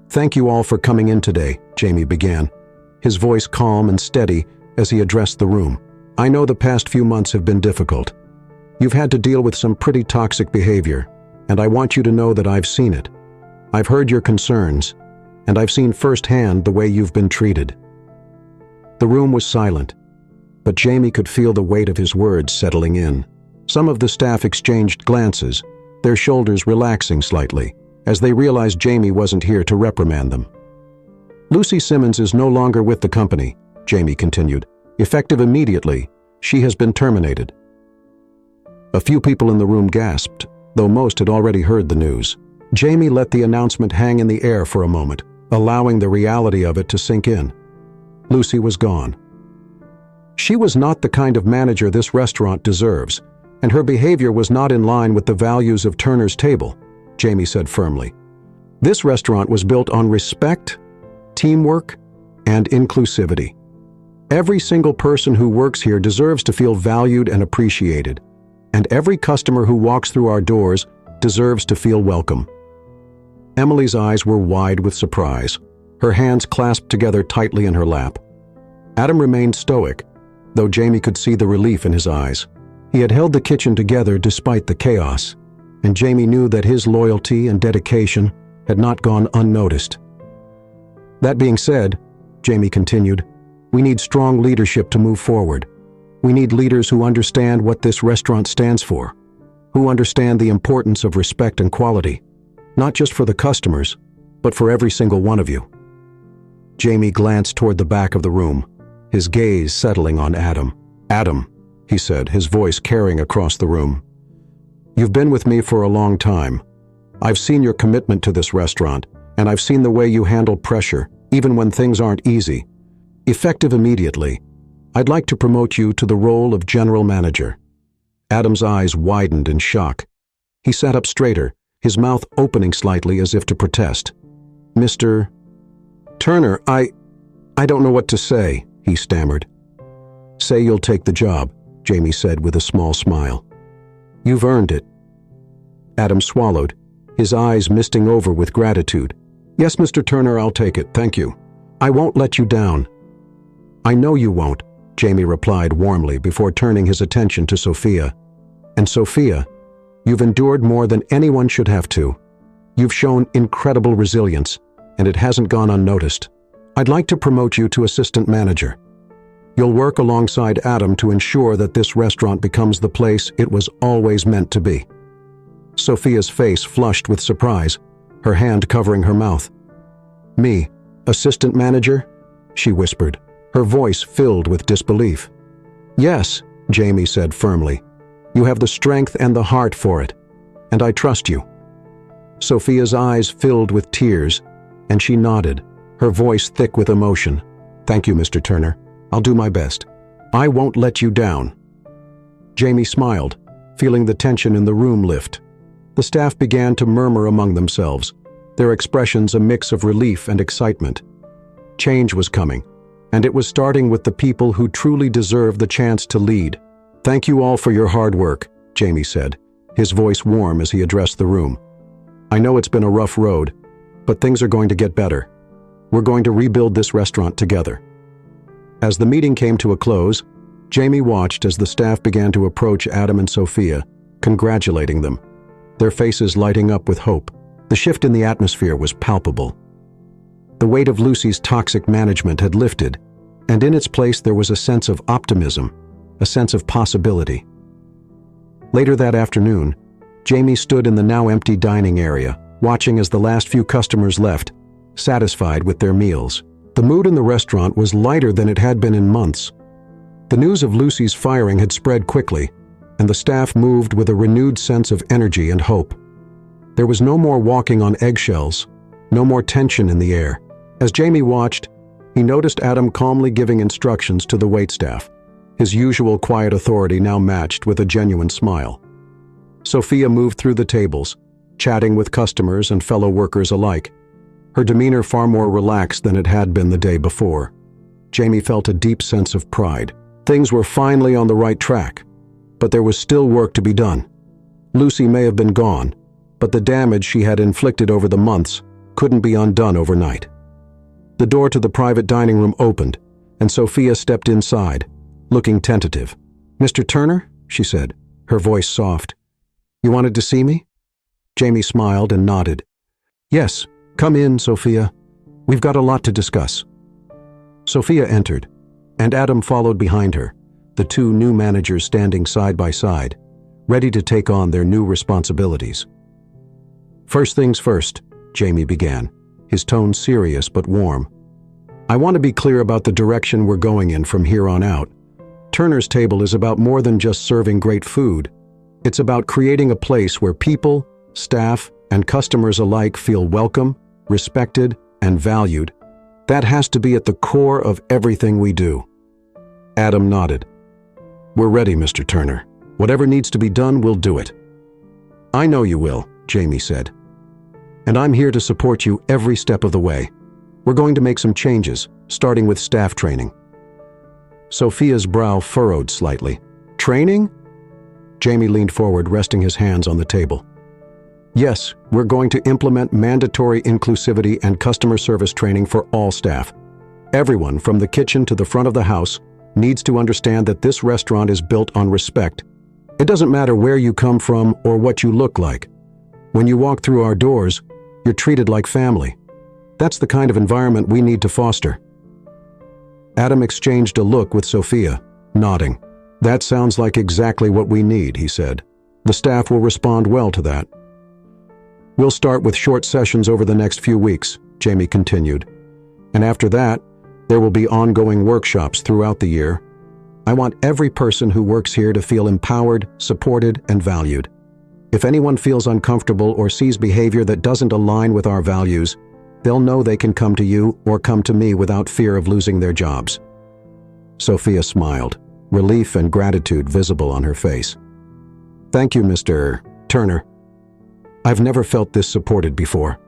"Thank you all for coming in today," Jamie began, his voice calm and steady as he addressed the room. "I know the past few months have been difficult. You've had to deal with some pretty toxic behavior, and I want you to know that I've seen it. I've heard your concerns, and I've seen firsthand the way you've been treated." The room was silent, but Jamie could feel the weight of his words settling in. Some of the staff exchanged glances, their shoulders relaxing slightly, as they realized Jamie wasn't here to reprimand them. "Lucy Simmons is no longer with the company," Jamie continued. "Effective immediately, she has been terminated." A few people in the room gasped, though most had already heard the news. Jamie let the announcement hang in the air for a moment, allowing the reality of it to sink in. Lucy was gone. She was not the kind of manager this restaurant deserves, and her behavior was not in line with the values of Turner's Table, Jamie said firmly. This restaurant was built on respect, teamwork, and inclusivity. Every single person who works here deserves to feel valued and appreciated, and every customer who walks through our doors deserves to feel welcome. Emily's eyes were wide with surprise, her hands clasped together tightly in her lap. Adam remained stoic, though Jamie could see the relief in his eyes. He had held the kitchen together despite the chaos, and Jamie knew that his loyalty and dedication had not gone unnoticed. "That being said," Jamie continued, "we need strong leadership to move forward. We need leaders who understand what this restaurant stands for, who understand the importance of respect and quality, not just for the customers, but for every single one of you." Jamie glanced toward the back of the room, his gaze settling on Adam. "Adam," he said, his voice carrying across the room, "you've been with me for a long time. I've seen your commitment to this restaurant, and I've seen the way you handle pressure, even when things aren't easy. Effective immediately, I'd like to promote you to the role of general manager." Adam's eyes widened in shock. He sat up straighter, his mouth opening slightly as if to protest. "Mr. Turner, I don't know what to say," he stammered. "Say you'll take the job," Jamie said with a small smile. "You've earned it." Adam swallowed, his eyes misting over with gratitude. "Yes, Mr. Turner, I'll take it, thank you. I won't let you down." "I know you won't," Jamie replied warmly before turning his attention to Sophia. "And Sophia, you've endured more than anyone should have to. You've shown incredible resilience, and it hasn't gone unnoticed. I'd like to promote you to assistant manager. You'll work alongside Adam to ensure that this restaurant becomes the place it was always meant to be." Sophia's face flushed with surprise, her hand covering her mouth. "Me, assistant manager?" she whispered, her voice filled with disbelief. "Yes," Jamie said firmly. "You have the strength and the heart for it, and I trust you." Sophia's eyes filled with tears, and she nodded, her voice thick with emotion. "Thank you, Mr. Turner. I'll do my best. I won't let you down." Jamie smiled, feeling the tension in the room lift. The staff began to murmur among themselves, their expressions a mix of relief and excitement. Change was coming, and it was starting with the people who truly deserved the chance to lead. "Thank you all for your hard work," Jamie said, his voice warm as he addressed the room. I know it's been a rough road, but things are going to get better. We're going to rebuild this restaurant together." As the meeting came to a close, Jamie watched as the staff began to approach Adam and Sophia, congratulating them, their faces lighting up with hope. The shift in the atmosphere was palpable. The weight of Lucy's toxic management had lifted, and in its place there was a sense of optimism, a sense of possibility. Later that afternoon, Jamie stood in the now empty dining area, watching as the last few customers left, satisfied with their meals. The mood in the restaurant was lighter than it had been in months. The news of Lucy's firing had spread quickly, and the staff moved with a renewed sense of energy and hope. There was no more walking on eggshells, no more tension in the air. As Jamie watched, he noticed Adam calmly giving instructions to the waitstaff, his usual quiet authority now matched with a genuine smile. Sophia moved through the tables, chatting with customers and fellow workers alike, her demeanor far more relaxed than it had been the day before. Jamie felt a deep sense of pride. Things were finally on the right track, but there was still work to be done. Lucy may have been gone, but the damage she had inflicted over the months couldn't be undone overnight. The door to the private dining room opened, and Sophia stepped inside, looking tentative. "Mr. Turner?" she said, her voice soft. "You wanted to see me?" Jamie smiled and nodded. "Yes, come in, Sophia. We've got a lot to discuss." Sophia entered, and Adam followed behind her, the two new managers standing side by side, ready to take on their new responsibilities. "First things first," Jamie began, his tone serious but warm. "I want to be clear about the direction we're going in from here on out. Turner's Table is about more than just serving great food. It's about creating a place where people, staff, and customers alike feel welcome, respected, and valued. That has to be at the core of everything we do." Adam nodded. "We're ready, Mr. Turner. Whatever needs to be done, we'll do it." "I know you will," Jamie said. "And I'm here to support you every step of the way. We're going to make some changes, starting with staff training." Sophia's brow furrowed slightly. "Training?" Jamie leaned forward, resting his hands on the table. "Yes, we're going to implement mandatory inclusivity and customer service training for all staff. Everyone, from the kitchen to the front of the house, needs to understand that this restaurant is built on respect. It doesn't matter where you come from or what you look like. When you walk through our doors, you're treated like family. That's the kind of environment we need to foster." Adam exchanged a look with Sophia, nodding. "That sounds like exactly what we need," he said. "The staff will respond well to that." "We'll start with short sessions over the next few weeks," Jamie continued. "And after that, there will be ongoing workshops throughout the year. I want every person who works here to feel empowered, supported, and valued. If anyone feels uncomfortable or sees behavior that doesn't align with our values, they'll know they can come to you or come to me without fear of losing their jobs." Sophia smiled, relief and gratitude visible on her face. "Thank you, Mr. Turner. I've never felt this supported before."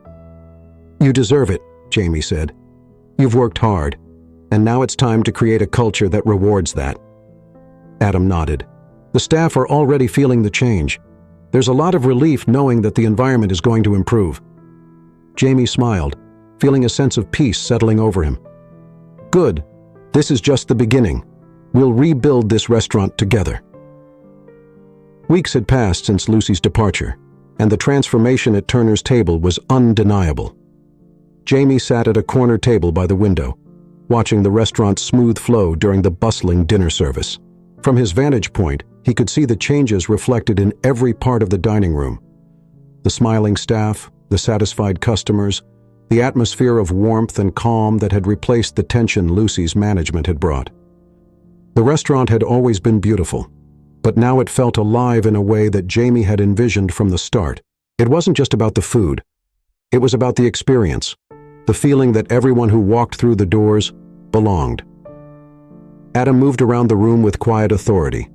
"You deserve it," Jamie said. "You've worked hard, and now it's time to create a culture that rewards that." Adam nodded. "The staff are already feeling the change. There's a lot of relief knowing that the environment is going to improve." Jamie smiled, feeling a sense of peace settling over him. "Good. This is just the beginning. We'll rebuild this restaurant together." Weeks had passed since Lucy's departure, and the transformation at Turner's Table was undeniable. Jamie sat at a corner table by the window, watching the restaurant's smooth flow during the bustling dinner service. From his vantage point, he could see the changes reflected in every part of the dining room. The smiling staff, the satisfied customers, the atmosphere of warmth and calm that had replaced the tension Lucy's management had brought. The restaurant had always been beautiful, but now it felt alive in a way that Jamie had envisioned from the start. It wasn't just about the food. It was about the experience, the feeling that everyone who walked through the doors belonged. Adam moved around the room with quiet authority,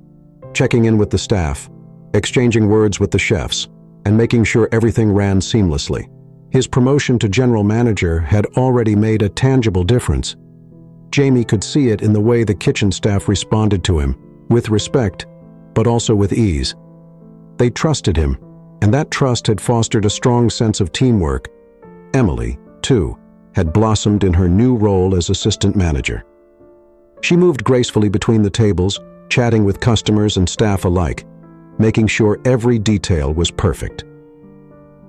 checking in with the staff, exchanging words with the chefs, and making sure everything ran seamlessly. His promotion to general manager had already made a tangible difference. Jamie could see it in the way the kitchen staff responded to him, with respect, but also with ease. They trusted him, and that trust had fostered a strong sense of teamwork. Emily, too, had blossomed in her new role as assistant manager. She moved gracefully between the tables, chatting with customers and staff alike, making sure every detail was perfect.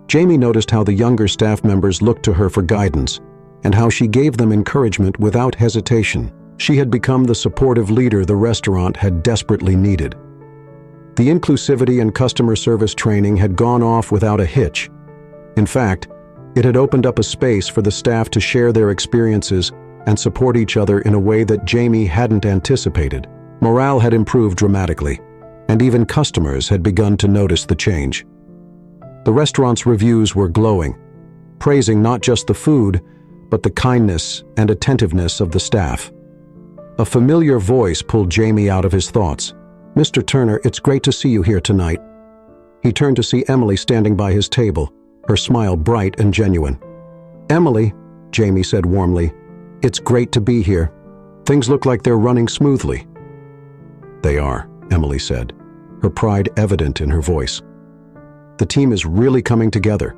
Jamie noticed how the younger staff members looked to her for guidance, and how she gave them encouragement without hesitation. She had become the supportive leader the restaurant had desperately needed. The inclusivity and customer service training had gone off without a hitch. In fact, it had opened up a space for the staff to share their experiences and support each other in a way that Jamie hadn't anticipated. Morale had improved dramatically, and even customers had begun to notice the change. The restaurant's reviews were glowing, praising not just the food, but the kindness and attentiveness of the staff. A familiar voice pulled Jamie out of his thoughts. "Mr. Turner, it's great to see you here tonight." He turned to see Emily standing by his table, her smile bright and genuine. "Emily," Jamie said warmly, "it's great to be here. Things look like they're running smoothly." "They are," Emily said, her pride evident in her voice. "The team is really coming together.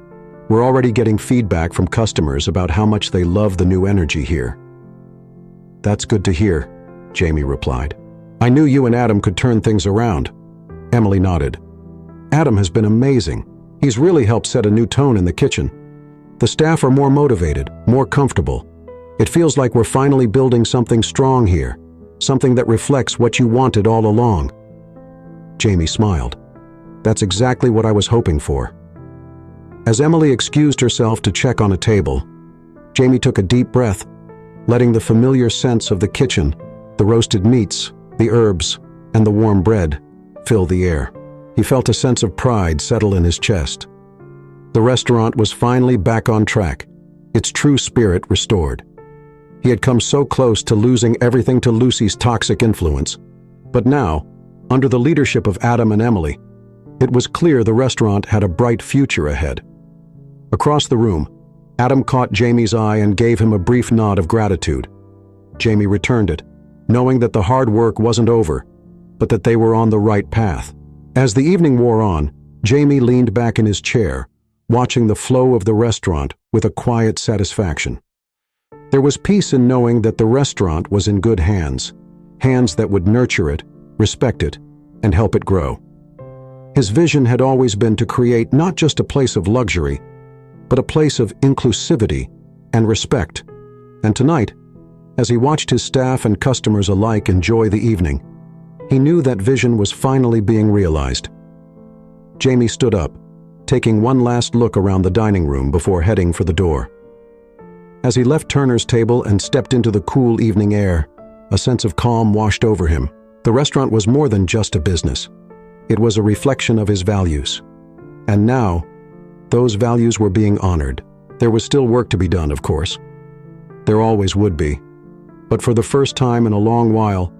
We're already getting feedback from customers about how much they love the new energy here." "That's good to hear," Jamie replied. "I knew you and Adam could turn things around." Emily nodded. "Adam has been amazing. He's really helped set a new tone in the kitchen. The staff are more motivated, more comfortable. It feels like we're finally building something strong here, something that reflects what you wanted all along." Jamie smiled. "That's exactly what I was hoping for." As Emily excused herself to check on a table, Jamie took a deep breath, letting the familiar scents of the kitchen, the roasted meats, the herbs, and the warm bread fill the air. He felt a sense of pride settle in his chest. The restaurant was finally back on track, its true spirit restored. He had come so close to losing everything to Lucy's toxic influence, but now, under the leadership of Adam and Emily, it was clear the restaurant had a bright future ahead. Across the room, Adam caught Jamie's eye and gave him a brief nod of gratitude. Jamie returned it, knowing that the hard work wasn't over, but that they were on the right path. As the evening wore on, Jamie leaned back in his chair, watching the flow of the restaurant with a quiet satisfaction. There was peace in knowing that the restaurant was in good hands, hands that would nurture it, respect it, and help it grow. His vision had always been to create not just a place of luxury, but a place of inclusivity and respect. And tonight, as he watched his staff and customers alike enjoy the evening, he knew that vision was finally being realized. Jamie stood up, taking one last look around the dining room before heading for the door. As he left Turner's table and stepped into the cool evening air, a sense of calm washed over him. The restaurant was more than just a business. It was a reflection of his values. And now, those values were being honored. There was still work to be done, of course. There always would be. But for the first time in a long while,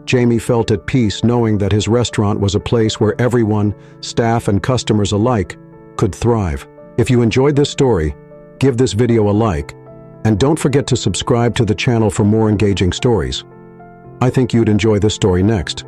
Jamie felt at peace knowing that his restaurant was a place where everyone, staff and customers alike, could thrive. If you enjoyed this story, give this video a like, and don't forget to subscribe to the channel for more engaging stories. I think you'd enjoy this story next.